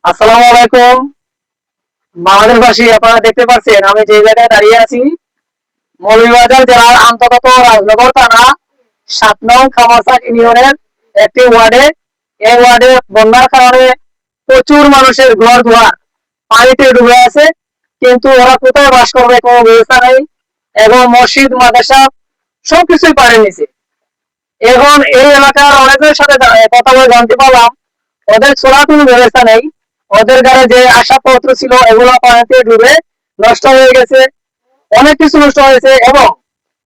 আসসালামু আলাইকুম। বাংলাদেশবাসী, আপনারা দেখতে পাচ্ছেন আমি যে জায়গায় দাঁড়িয়ে আছি, মৌলভীবাজার জেলার অন্তর্গত রাজনগর থানা ৭ নং খামারচাক ইউনিয়নের একটি ওয়ার্ডে। এই ওয়ার্ডে বন্যার কারণে প্রচুর মানুষের ঘর দুয়ার পানিতে ডুবে আছে, কিন্তু ওরা কোথায় বাস করবে কোনো ব্যবস্থা নেই, এবং মসজিদ মাদ্রাসা সবকিছুই পানির নিচে। এখন এই এলাকার অনেকের সাথে কথা বলে জানতে পারলাম ওদের ছোড়া কোনো ব্যবস্থা নেই। ওদের ঘরে যে আসবাবপত্র ছিল এগুলো পানিতে ডুবে নষ্ট হয়ে গেছে, অনেক কিছু নষ্ট হয়েছে, এবং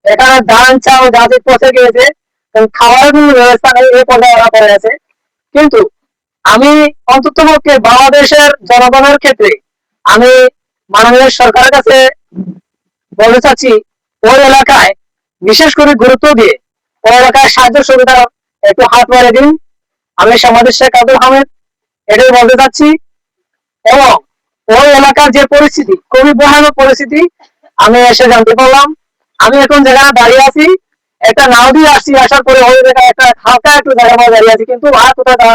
এখানে ধান চাল গাছে পচে গিয়েছে, খাবারের কোনো ব্যবস্থা নেই, এই পর্যায়ে ওরা পড়ে আছে। কিন্তু আমি অন্ততপক্ষে বাংলাদেশের জনগণের ক্ষেত্রে আমি মাননীয় সরকারের কাছে বলতে চাচ্ছি, ওই এলাকায় বিশেষ করে গুরুত্ব দিয়ে ওই এলাকায় সাহায্য সুবিধা একটু হাত বাড়িয়ে দিন। আমি সমাজের শেখ আব্দুল হামিদ এটাই বলতে চাচ্ছি। এবং ওই এলাকার যে পরিস্থিতি, খুবই ভয়ানক পরিস্থিতি, আমি এসে জানতে পারলাম। আমি এখন যেখানে দাঁড়িয়ে আছি, একটা নাও দিয়ে আসছি, আসার পরে ওই জায়গায় একটা হালকা একটু জায়গা দাঁড়িয়ে আছি, কিন্তু আর কোথাও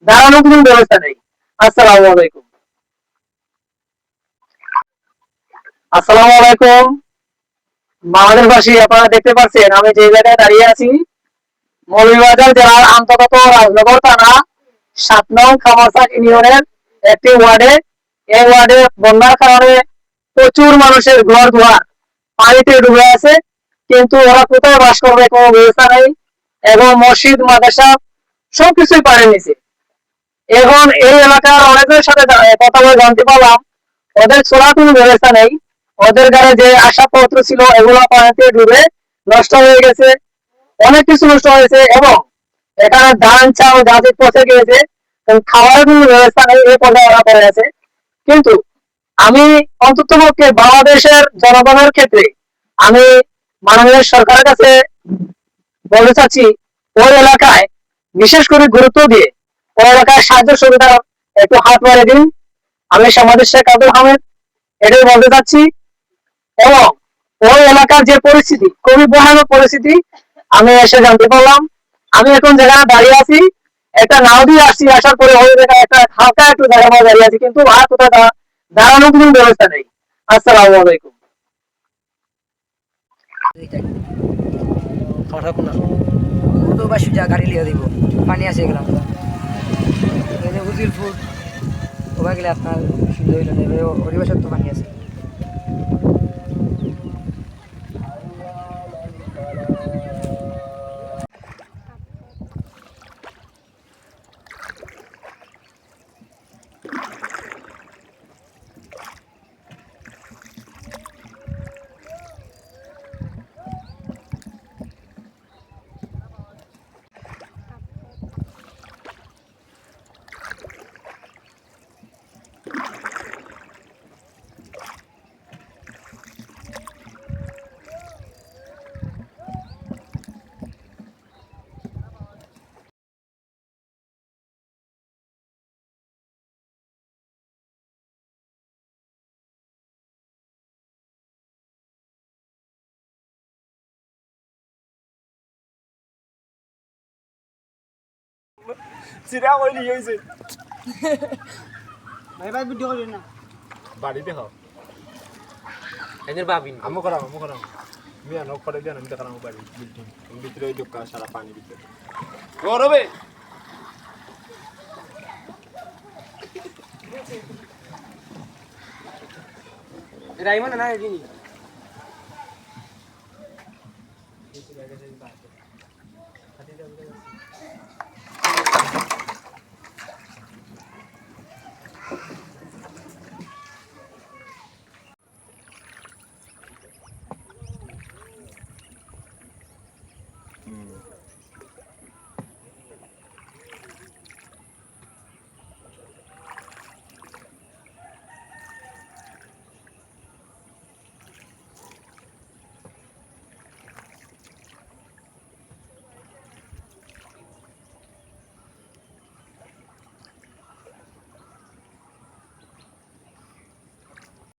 দাঁড়ানোর কোনো ব্যবস্থা নেই। আসসালামু আলাইকুম। আসসালামু আলাইকুম। বাংলাদেশবাসী, আপনারা দেখতে পাচ্ছেন আমি যে জায়গায় দাঁড়িয়ে আছি, মৌলভীবাজার জেলার অন্তর্গত রাজনগর থানা ৭ নং খামারচাক ইউনিয়নের একটি ওয়ার্ডে। এই ওয়ার্ডে বন্যার কারণে প্রচুর মানুষের ঘর দুয়ার পানিতে ডুবে আছে, কিন্তু ওরা কোথায় বাস করবে কোনো ব্যবস্থা নেই, এবং মসজিদ মাদ্রাসা সবকিছুই পানির নিচে। এখন এই এলাকার অনেকের সাথে কথা বলে জানতে পারলাম ওদের ছোড়া কোনো ব্যবস্থা নেই। ওদের ঘরে যে আসবাবপত্র ছিল এগুলো পানিতে ডুবে নষ্ট হয়ে গেছে, অনেক কিছু নষ্ট হয়েছে, এবং এখানে ধান চাল গাছে পচে গিয়েছে, খাবারের কোনো ব্যবস্থা নেই, এই পর্যায়ে ওরা পড়ে আছে। কিন্তু আমি অন্ততপক্ষে বাংলাদেশের জনগণের ক্ষেত্রে আমি মাননীয় সরকারের কাছে বলতে চাচ্ছি, ওই এলাকায় বিশেষ করে গুরুত্ব দিয়ে ওই এলাকায় সাহায্য সুবিধা একটু হাত বাড়িয়ে দিন। আমি সমাজের শেখ আব্দুল হামিদ এটাই বলতে চাচ্ছি। এবং ওই এলাকার যে পরিস্থিতি, খুবই ভয়ানক পরিস্থিতি, আমি এসে জানতে পারলাম। আমি এখন যেখানে দাঁড়িয়ে আছি, একটা নাও দিয়ে আসছি, আসার পরে ওই জায়গায় একটা হালকা একটু জায়গা দাঁড়িয়ে আছি, কিন্তু আর কোথাও দাঁড়ানোর কোনো ব্যবস্থা নেই। আসসালামু আলাইকুম। গাড়ি লিয়ে দিব পানি আসে গেলাম উজির ফুড ওবা গেলে আপনার সুন্দর হইল নেবে পরিবেশের তো পানি আছে। চিরা কইলি হইছে ভাই ভাই ভিডিও করেন না বাড়ি দেখ এদের বাবিন আমো করাম মিয়া নক করে দেন আমি দেখালাম বাড়ি বিল্ডিং ভিতরে ওই দোকান সারা পানি ভিতরে ও রবে রাইমন না জিনি